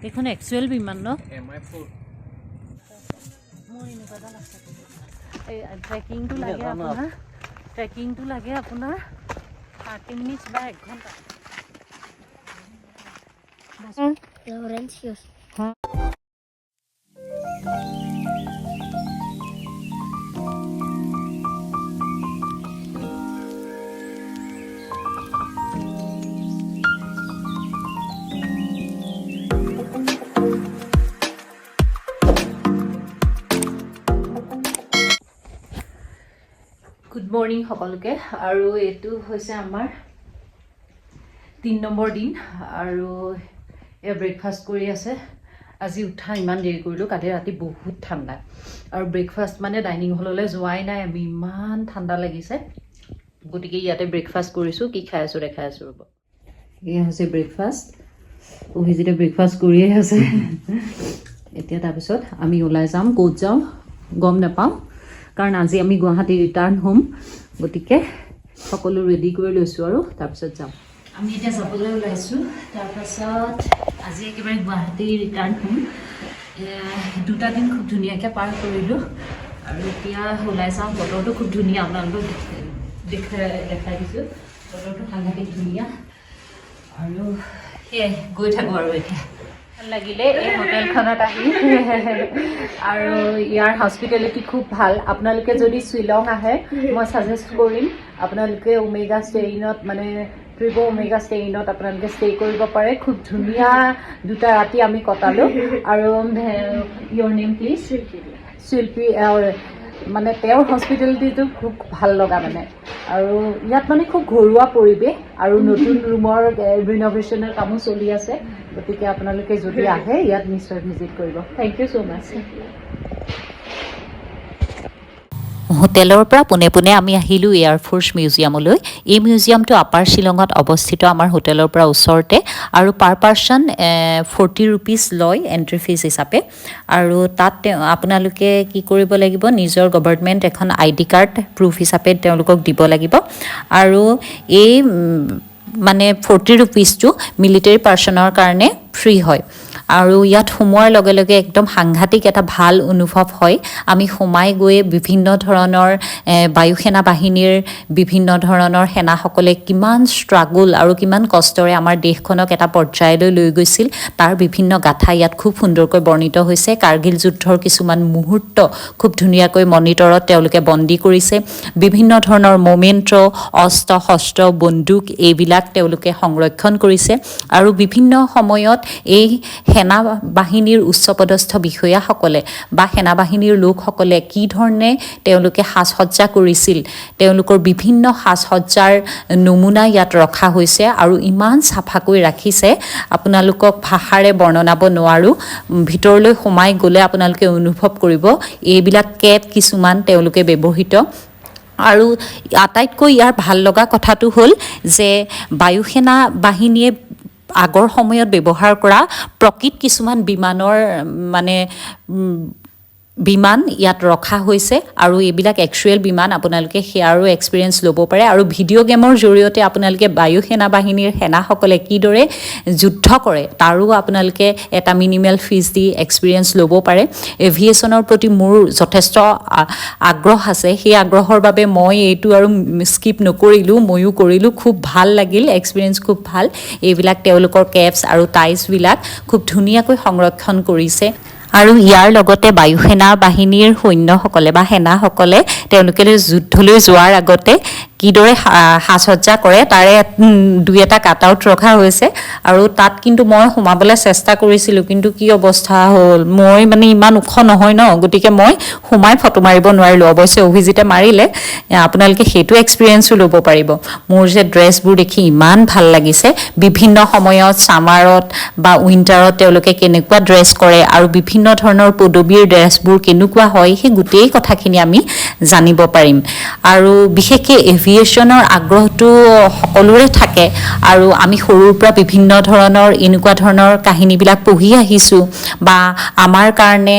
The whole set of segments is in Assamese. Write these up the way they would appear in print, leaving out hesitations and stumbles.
এইখন একচুৱেল বিমান ন MI4 মোৰ এনেকুৱা লাগছে এই ট্ৰেকিংটো লাগে আপোনাৰ 30 মিনিটছ বা 1 ঘণ্টা Laurencios. গুড মৰ্নিং সকলোকে আৰু এইটো হৈছে আমাৰ 3 নম্বৰ দিন আৰু ব্ৰেকফাষ্ট কৰি আছে আজি উঠা ইমান দেৰি কৰিলোঁ কালি ৰাতি বহুত ঠাণ্ডা আৰু ব্ৰেকফাষ্ট মানে ডাইনিং হললৈ যোৱাই নাই আমি ইমান ঠাণ্ডা লাগিছে গতিকে ইয়াতে ব্ৰেকফাষ্ট কৰিছোঁ কি খাই আছোঁ দেখাই আছোঁ ৰ'ব এয়া হৈছে ব্ৰেকফাষ্ট অভিজিতে ব্ৰেকফাষ্ট কৰিয়ে আছে এতিয়া তাৰপিছত আমি ওলাই যাম ক'ত যাওঁ গম নাপাওঁ কাৰণ আজি আমি গুৱাহাটী ৰিটাৰ্ণ হ'ম গতিকে সকলো ৰেডি কৰি লৈছোঁ আৰু তাৰপিছত যাম আমি এতিয়া যাবলৈ ওলাইছোঁ তাৰপাছত আজি একেবাৰে গুৱাহাটী ৰিটাৰ্ণ হ'ম 2টা দিন খুব ধুনীয়াকৈ পাৰ কৰিলোঁ আৰু এতিয়া ওলাই যাওঁ বতৰটো খুব ধুনীয়া আপোনালোকক দেখাই দিছোঁ বতৰটো সাংঘাতিক ধুনীয়া আৰু সেয়াই গৈ থাকোঁ আৰু এতিয়া ভাল লাগিলে এই হোটেলখনত আহি আৰু ইয়াৰ হস্পিটেলিটি খুব ভাল আপোনালোকে যদি শ্বিলং আহে মই ছাজেষ্ট কৰিম আপোনালোকে ওমেগা ষ্টেইনত মানে ট্ৰিপো ওমেগা ষ্টেইনত আপোনালোকে ষ্টে কৰিব পাৰে খুব ধুনীয়া 2টা ৰাতি আমি কটালোঁ আৰু ইয়ৰ নেম প্লিজ শিল্পী মানে তেওঁৰ হস্পিটেলিটিটো খুব ভাল লগা মানে আৰু ইয়াত মানে খুব ঘৰুৱা পৰিৱেশ আৰু নতুন ৰুমৰ ৰিন'ভেশ্যনৰ কামো চলি আছে গতিকে আপোনালোকে যদি আহে ইয়াত নিশ্চয় ভিজিট কৰিব থেংক ইউ ছ' মাছ হোটেলৰ পৰা পোনে পোনে আমি আহিলোঁ এয়াৰফ'ৰ্চ মিউজিয়ামলৈ এই মিউজিয়ামটো আপাৰ শ্বিলঙত অৱস্থিত আমাৰ হোটেলৰ পৰা ওচৰতে আৰু পাৰ পাৰ্চন 40 ৰুপিজ লয় এণ্ট্ৰি ফিজ হিচাপে আৰু তাত আপোনালোকে কি কৰিব লাগিব নিজৰ গভৰ্ণমেণ্ট এখন ID কাৰ্ড প্ৰুফ হিচাপে তেওঁলোকক দিব লাগিব আৰু এই মানে 40 ৰুপিজটো মিলিটাৰী পাৰ্চনৰ কাৰণে ফ্ৰী হয় আৰু ইয়াত সোমোৱাৰ লগে লগে একদম সাংঘাতিক এটা ভাল অনুভৱ হয় আমি সোমাই গৈ বিভিন্ন ধৰণৰ বায়ুসেনা বাহিনীৰ বিভিন্ন ধৰণৰ সেনাসকলে কিমান ষ্ট্ৰাগল আৰু কিমান কষ্টৰে আমাৰ দেশখনক এটা পৰ্যায়লৈ লৈ গৈছিল তাৰ বিভিন্ন গাথা ইয়াত খুব সুন্দৰকৈ বৰ্ণিত হৈছে কাৰ্গিল যুদ্ধৰ কিছুমান মুহূৰ্ত খুব ধুনীয়াকৈ মনিটৰত তেওঁলোকে বন্দী কৰিছে বিভিন্ন ধৰণৰ মোমেণ্ট অস্ত্ৰ শস্ত্ৰ বন্দুক এইবিলাক তেওঁলোকে সংৰক্ষণ কৰিছে আৰু বিভিন্ন সময়ত এই সেনা বাহিনীৰ উচ্চপদস্থ বিষয়াসকলে বা সেনা বাহিনীৰ লোকসকলে কি ধৰণে তেওঁলোকে সাজসজ্জা কৰিছিল তেওঁলোকৰ বিভিন্ন সাজসজ্জাৰ নমুনা ইয়াত ৰখা হৈছে আৰু ইমান চাফাকৈ ৰাখিছে আপোনালোকক ভাষাৰে বৰ্ণনাব নোৱাৰোঁ ভিতৰলৈ সোমাই গ'লে আপোনালোকে অনুভৱ কৰিব এইবিলাক কেপ কিছুমান তেওঁলোকে ব্যৱহৃত আৰু আটাইতকৈ ইয়াৰ ভাল লগা কথাটো হ'ল যে বায়ুসেনা বাহিনীয়ে আগৰ সময়ত ব্যৱহাৰ কৰা প্ৰকৃত কিছুমান বিমানৰ মানে বিমান ইয়াত ৰখা হৈছে আৰু এইবিলাক একচুৱেল বিমান আপোনালোকে সেয়াৰো এক্সপিৰিয়েঞ্চ ল'ব পাৰে আৰু ভিডিঅ' গেমৰ জৰিয়তে আপোনালোকে বায়ুসেনা বাহিনীৰ সেনাসকলে কিদৰে যুদ্ধ কৰে তাৰো আপোনালোকে এটা মিনিমেল ফিজ দি এক্সপিৰিয়েঞ্চ ল'ব পাৰে এভিয়েশ্যনৰ প্ৰতি মোৰ যথেষ্ট আগ্ৰহ আছে সেই আগ্ৰহৰ বাবে মই এইটো আৰু স্কিপ নকৰিলোঁ ময়ো কৰিলোঁ খুব ভাল লাগিল এক্সপিৰিয়েঞ্চ খুব ভাল এইবিলাক তেওঁলোকৰ কেপছ আৰু টাইজবিলাক খুব ধুনীয়াকৈ সংৰক্ষণ কৰিছে আৰু ইয়াৰ লগতে বায়ুসেনা বাহিনীৰ সৈন্যসকলে বা সেনাসকলে তেওঁলোকে যুদ্ধলৈ যোৱাৰ আগতে কিদৰে সাজসজ্জা কৰে তাৰে 2-এটা কাট আউট ৰখা হৈছে আৰু তাত কিন্তু মই সোমাবলৈ চেষ্টা কৰিছিলোঁ কিন্তু কি অৱস্থা হ'ল মই মানে ইমান ওখ নহয় ন গতিকে মই সোমাই ফটো মাৰিব নোৱাৰিলোঁ অৱশ্যে অভিজিতে মাৰিলে আপোনালোকে সেইটো এক্সপিৰিয়েঞ্চো ল'ব পাৰিব মোৰ যে ড্ৰেছবোৰ দেখি ইমান ভাল লাগিছে বিভিন্ন সময়ত ছামাৰত বা উইণ্টাৰত তেওঁলোকে কেনেকুৱা ড্ৰেছ কৰে আৰু বিভিন্ন ধৰণৰ পদবীৰ ড্ৰেছবোৰ কেনেকুৱা হয় সেই গোটেই কথাখিনি আমি জানিব পাৰিম আৰু বিশেষকৈ এভিয়েশ্যনৰ আগ্ৰহটো সকলোৰে থাকে আৰু আমি সৰুৰ পৰা বিভিন্ন ধৰণৰ এনেকুৱা ধৰণৰ কাহিনীবিলাক পঢ়ি আহিছোঁ বা আমাৰ কাৰণে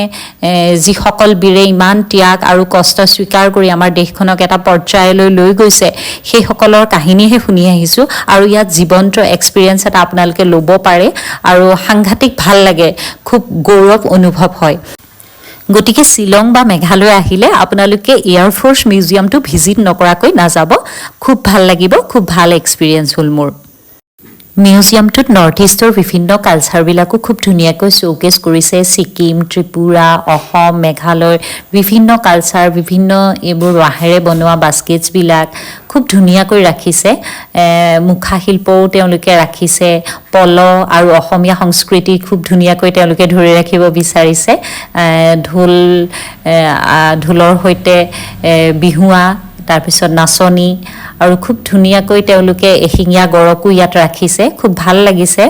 যিসকল বীৰে ইমান ত্যাগ আৰু কষ্ট স্বীকাৰ কৰি আমাৰ দেশখনক এটা পৰ্যায়লৈ লৈ গৈছে সেইসকলৰ কাহিনীহে শুনি আহিছোঁ আৰু ইয়াত জীৱন্ত এক্সপিৰিয়েঞ্চ এটা আপোনালোকে ল'ব পাৰে আৰু সাংঘাতিক ভাল লাগে, খুব গৌৰৱ অনুভৱ হয়। গতিকে শ্বিলং বা মেঘালয় আহিলে আপোনালোকে এয়াৰফ'ৰ্চ মিউজিয়ামটো ভিজিট নকৰাকৈ নাযাব, খুব ভাল লাগিব, খুব ভাল এক্সপিৰিয়েঞ্চ হ'ল মোৰ। মিউজিয়ামটোত নৰ্থ ইষ্টৰ বিভিন্ন কালচাৰবিলাকো খুব ধুনীয়াকৈ শ্ব'কেছ কৰিছে। ছিকিম, ত্ৰিপুৰা, অসম, মেঘালয় বিভিন্ন কালচাৰ, বিভিন্ন এইবোৰ বাঁহেৰে বনোৱা বাস্কেটছবিলাক খুব ধুনীয়াকৈ ৰাখিছে। মুখা শিল্পও তেওঁলোকে ৰাখিছে, পল আৰু অসমীয়া সংস্কৃতি খুব ধুনীয়াকৈ তেওঁলোকে ধৰি ৰাখিব বিচাৰিছে। ঢোলৰ সৈতে বিহুৱা, তাৰপিছত নাচনী আৰু খুব ধুনীয়াকৈ তেওঁলোকে এশিঙীয়া গড়কো ইয়াত ৰাখিছে, খুব ভাল লাগিছে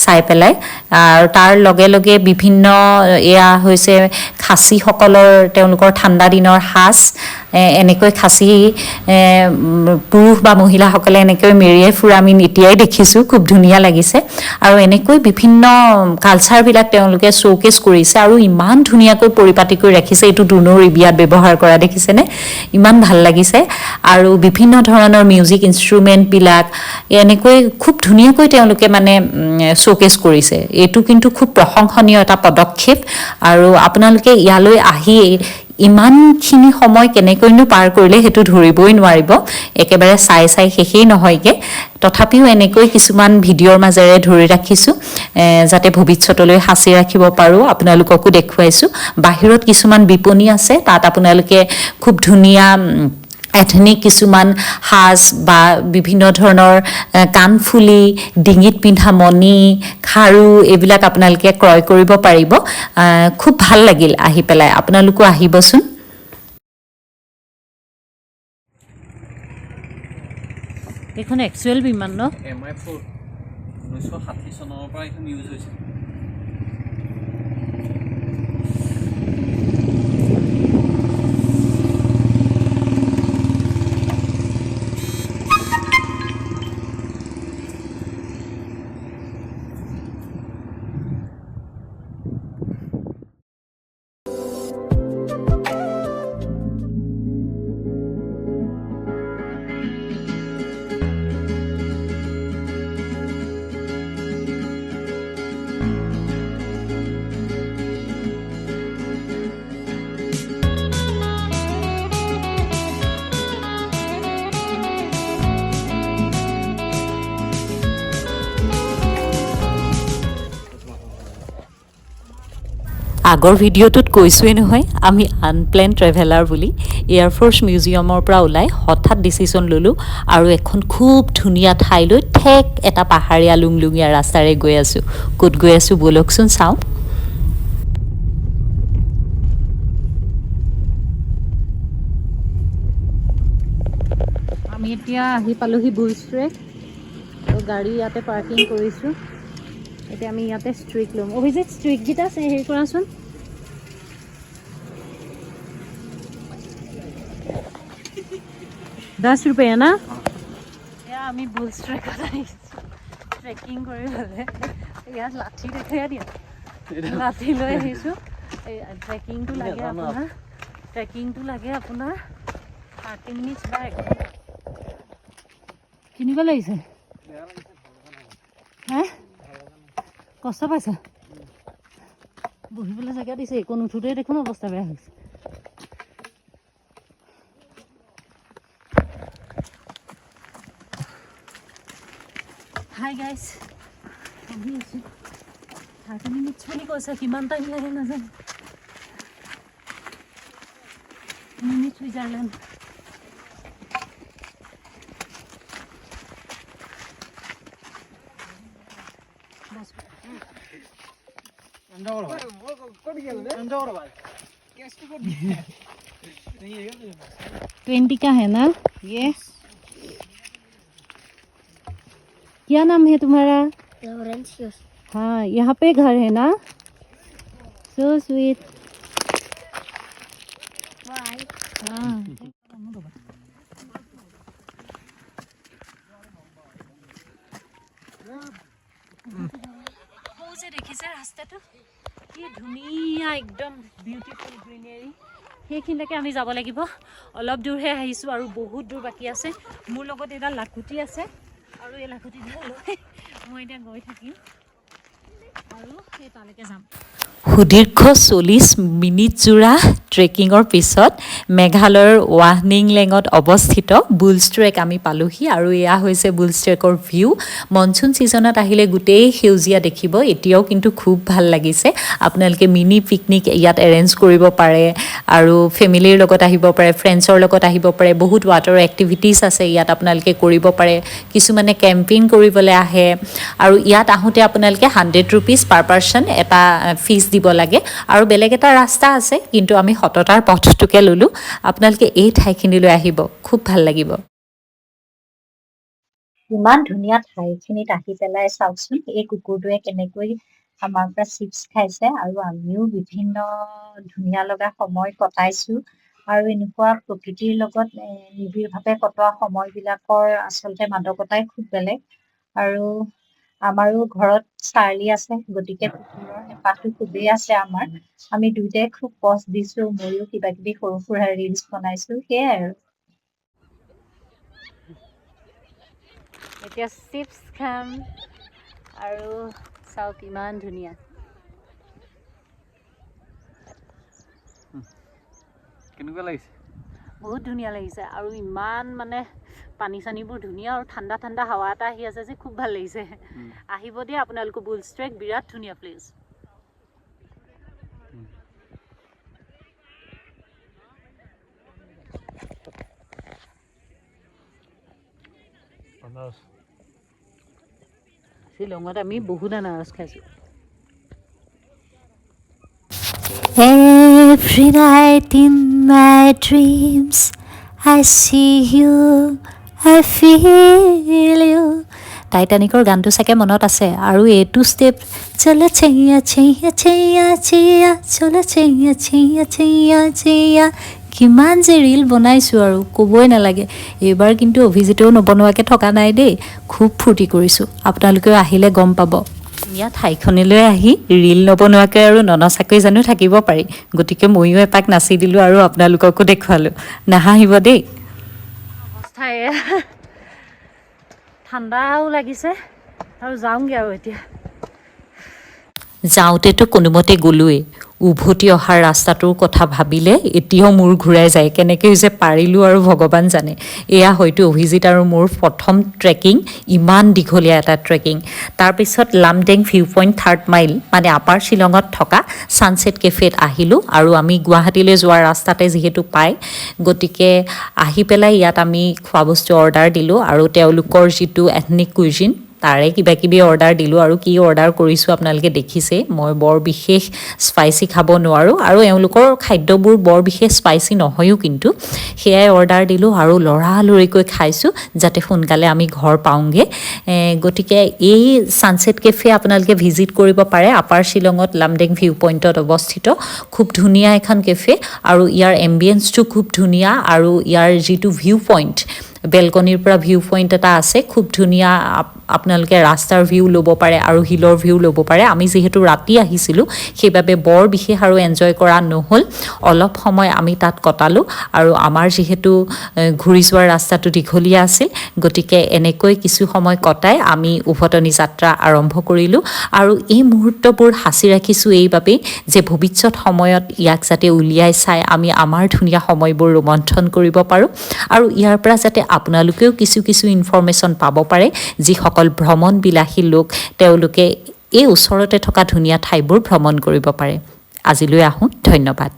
চাই পেলাই। আৰু তাৰ লগে লগে বিভিন্ন এয়া হৈছে খাচীসকলৰ তেওঁলোকৰ ঠাণ্ডা দিনৰ সাজ, এনেকৈ খাচী পুৰুষ বা মহিলাসকলে এনেকৈ মেৰিয়াই ফুৰা আমি এতিয়াই দেখিছোঁ, খুব ধুনীয়া লাগিছে। আৰু এনেকৈ বিভিন্ন কালচাৰবিলাক তেওঁলোকে শ্ব'কেছ কৰিছে আৰু ইমান ধুনীয়াকৈ পৰিপাটি কৰি ৰাখিছে। এইটো ডোনৰ বিয়াত ব্যৱহাৰ কৰা দেখিছেনে, ইমান ভাল লাগিছে। আৰু বিভিন্ন ধৰণৰ মিউজিক ইনষ্ট্ৰুমেণ্টবিলাক এনেকৈ খুব ধুনীয়াকৈ তেওঁলোকে মানে শ্ব'কেছ কৰিছে। এইটো কিন্তু খুব প্ৰশংসনীয় এটা পদক্ষেপ আৰু আপোনালোকে ইয়ালৈ আহি ইমানখিনি সময় কেনেকৈনো পাৰ কৰিলে সেইটো ধৰিবই নোৱাৰিব, একেবাৰে চাই শেষেই নহয়গৈ। তথাপিও এনেকৈ কিছুমান ভিডিঅ'ৰ মাজেৰে ধৰি ৰাখিছোঁ যাতে ভৱিষ্যতলৈ সাঁচি ৰাখিব পাৰোঁ, আপোনালোককো দেখুৱাইছোঁ। বাহিৰত কিছুমান বিপণী আছে, তাত আপোনালোকে খুব ধুনীয়া এথেনিক কিছুমান সাজ বা বিভিন্ন ধৰণৰ কাণফুলি, ডিঙিত পিন্ধা মণি, খাৰু এইবিলাক আপোনালোকে ক্ৰয় কৰিব পাৰিব। খুব ভাল লাগিল আহি পেলাই, আপোনালোকো আহিবচোন। এইখন একচুৱেল বিমান ন? MI4 1960 চনৰ পৰা এইখন ইউজ হৈছে। আগৰ ভিডিঅ'টোত কৈছোঁৱেই নহয় আমি আনপ্লেন ট্ৰেভেলাৰ বুলি। এয়াৰফ'ৰ্চ মিউজিয়ামৰ পৰা ওলাই হঠাৎ ডিচিশ্যন ল'লোঁ আৰু এখন খুব ধুনীয়া ঠাইলৈ ঠেক এটা পাহাৰীয়া লুংলুঙীয়া ৰাস্তাৰে গৈ আছোঁ। ক'ত গৈ আছোঁ ব'লকচোন চাওঁ। আমি এতিয়া আহি পালোহি বুল ষ্ট্ৰেক, তো গাড়ী ইয়াতে পাৰ্কিং কৰিছোঁ। এতিয়া আমি ইয়াতে ষ্ট্ৰিক ল'ম। অভিজিত ষ্ট্ৰিককেইটা হেৰি কৰাচোন। ₹10 না? এয়া আমি বুল ষ্ট্ৰেকত আহিছোঁ ট্ৰেকিং কৰিবলৈ। ইয়াত লাঠি দেখাই দিয়া, লাঠি লৈ আহিছোঁ। ট্ৰেকিংটো লাগে আপোনাৰ 30 মিনিটছ বেক। কেনেকুৱা লাগিছে? হা, কষ্ট পাইছা? বহিবলৈ জেগা দিছে, একো নুঠোঁতেই দেখোন অৱস্থা বেয়া হৈছে। হাই গাইজ, আহি আছোঁ। 30 মিনিটছ বুলি কৈছে, কিমান টাইম লাগে নাজানো। Mini Switzerland. $20 का है ना ये? क्या नाम है तुम्हारा? Laurentius. हाँ, यहाँ पे घर है ना? So sweet. Bye. हाँ। যে দেখিছে ৰাস্তাটো কি ধুনীয়া একদম বিউটিফুল গ্ৰীনেৰী সেইখিনিলৈকে আমি যাব লাগিব অলপ দূৰহে আহিছোঁ আৰু বহুত দূৰ বাকী আছে মোৰ লগত এডাল লাখুটি আছে আৰু এই লাখুটিডাল লৈ মই এতিয়া গৈ থাকিম আৰু সেই তালৈকে যাম সুদীৰ্ঘ 40 মিনিট জোৰা ট্ৰেকিঙৰ পিছত মেঘালয়ৰ ৱাহনিংলেঙত অৱস্থিত বুলছ ট্ৰেক আমি পালোহি আৰু এয়া হৈছে বুলছ ট্ৰেকৰ ভিউ মনচুন ছিজনত আহিলে গোটেই সেউজীয়া দেখিব এতিয়াও কিন্তু খুব ভাল লাগিছে আপোনালোকে মিনি পিকনিক ইয়াত এৰেঞ্জ কৰিব পাৰে আৰু ফেমিলিৰ লগত আহিব পাৰে ফ্ৰেণ্ডছৰ লগত আহিব পাৰে বহুত ৱাটাৰ এক্টিভিটিজ আছে ইয়াত আপোনালোকে কৰিব পাৰে কিছুমানে কেম্পিং কৰিবলৈ আহে আৰু ইয়াত আহোঁতে আপোনালোকে 100 rupees পাৰ পাৰ্চন এটা ফিজ দিব লাগে আৰু বেলেগ এটা ৰাস্তা আছে কিন্তু আমি সততাৰ পথটোকে ল'লোঁ আপোনালোকে এই ঠাইখিনিলৈ আহিব খুব ভাল লাগিব ইমান ধুনীয়া ঠাইখিনিত আহি পেলাই চাওকচোন এই কুকুৰটোৱে কেনেকৈ আমাৰ পৰা চিপছ খাইছে আৰু আমিও বিভিন্ন ধুনীয়া লগা সময় কটাইছোঁ আৰু এনেকুৱা প্ৰকৃতিৰ লগত নিবিড়ভাৱে কটোৱা সময়বিলাকৰ আচলতে মাদকতাই খুব বেলেগ আৰু আমাৰো ঘৰত চাৰ্লি আছে গতিকে কুকুৰৰ হেঁপাহটো খুবেই আছে আমাৰ আমি দুয়োটাই খুব পষ্ট দিছোঁ ময়ো কিবা কিবি সৰু সুৰা ৰিলছ বনাইছোঁ সেয়াই আৰু এতিয়া চিপছ খাম আৰু চাওক ইমান ধুনীয়া কেনেকুৱা লাগিছে বহুত ধুনীয়া লাগিছে আৰু ইমান মানে পানী চানীবোৰ ধুনীয়া আৰু ঠাণ্ডা ঠাণ্ডা হাৱা এটা আহি আছে যে খুব ভাল লাগিছে আহিব দিয়া আপোনালোকৰ বুলছ ট্ৰেক বিৰাট ধুনীয়া প্লেচ শ্বিলঙত আমি বহুত আনাৰস খাইছোঁ Every night in my dreams I see you I feel you টাইটানিকৰ গানটো চাগে মনত আছে আৰু এইটো ষ্টেপ চলা চেইয়া চেইয়া চেইয়া চেইয়া চলা চেইয়া চেইয়া চেইয়া চেইয়া কিমান যে ৰীল বনাইছোঁ আৰু ক'বই নালাগে এইবাৰ কিন্তু অভিজিতেও নবনোৱাকৈ থকা নাই দেই খুব ফূৰ্তি কৰিছোঁ আপোনালোকেও আহিলে গম পাব ধুনীয়া ঠাইখনলৈ আহি ৰীল নবনোৱাকৈ আৰু ননচাকৈ জানো থাকিব পাৰি গতিকে ময়ো এপাক নাচি দিলোঁ আৰু আপোনালোককো দেখুৱালোঁ নাহাঁহিব দেই অৱস্থাই ঠাণ্ডাও লাগিছে আৰু যাওঁগৈ আৰু এতিয়া যাওঁতেতো কোনোমতে গ'লোৱেই উভতি অহাৰ ৰাস্তাটোৰ কথা ভাবিলে এতিয়াও মূৰ ঘূৰাই যায় কেনেকৈ যে পাৰিলোঁ আৰু ভগৱান জানে এয়া হয়তো অভিজিত আৰু মোৰ প্ৰথম ট্ৰেকিং ইমান দীঘলীয়া এটা ট্ৰেকিং তাৰপিছত লামডেং ভিউ পইণ্ট 3rd মাইল মানে আপাৰ শ্বিলঙত থকা ছানছেট কেফেত আহিলোঁ আৰু আমি গুৱাহাটীলৈ যোৱাৰ ৰাস্তাতে যিহেতু পায় গতিকে আহি পেলাই ইয়াত আমি খোৱা বস্তু অৰ্ডাৰ দিলোঁ আৰু তেওঁলোকৰ যিটো এথনিক কুইজিন তাৰে কিবা কিবি অৰ্ডাৰ দিলোঁ আৰু কি অৰ্ডাৰ কৰিছোঁ আপোনালোকে দেখিছে মই বৰ বিশেষ স্পাইচি খাব নোৱাৰোঁ আৰু এওঁলোকৰ খাদ্যবোৰ বৰ বিশেষ স্পাইচি নহয়ো কিন্তু সেয়াই অৰ্ডাৰ দিলোঁ আৰু লৰালৰিকৈ খাইছোঁ যাতে সোনকালে আমি ঘৰ পাওঁগৈ গতিকে এই ছানছেট কেফে আপোনালোকে ভিজিট কৰিব পাৰে আপাৰ শ্বিলঙত লামডেং ভিউ পইণ্টত অৱস্থিত খুব ধুনীয়া এখন কেফে আৰু ইয়াৰ এম্বিয়েঞ্চটো খুব ধুনীয়া আৰু ইয়াৰ যিটো ভিউ পইণ্ট বেলকনিৰ পৰা ভিউ পইণ্ট এটা আছে খুব ধুনীয়া আপোনালোকে ৰাস্তাৰ ভিউ ল'ব পাৰে আৰু হিলৰ ভিউ ল'ব পাৰে আমি যিহেতু ৰাতি আহিছিলোঁ সেইবাবে বৰ বিশেষ আৰু এনজয় কৰা নহ'ল অলপ সময় আমি তাত কটালোঁ আৰু আমাৰ যিহেতু ঘূৰি যোৱাৰ ৰাস্তাটো দীঘলীয়া আছিল গতিকে এনেকৈ কিছু সময় কটাই আমি উভতনি যাত্ৰা আৰম্ভ কৰিলোঁ আৰু এই মুহূৰ্তবোৰ সাঁচি ৰাখিছোঁ এইবাবেই যে ভৱিষ্যত সময়ত ইয়াক যাতে উলিয়াই চাই আমি আমাৰ ধুনীয়া সময়বোৰ ৰোমন্থন কৰিব পাৰোঁ আৰু ইয়াৰ পৰা যাতে আপোনালোকেও কিছু কিছু ইনফৰমেশ্যন পাব পাৰে যিসকল ভ্ৰমণবিলাসী লোক তেওঁলোকে এই ওচৰতে থকা ধুনীয়া ঠাইবোৰ ভ্ৰমণ কৰিব পাৰে আজিলৈ আহোঁ ধন্যবাদ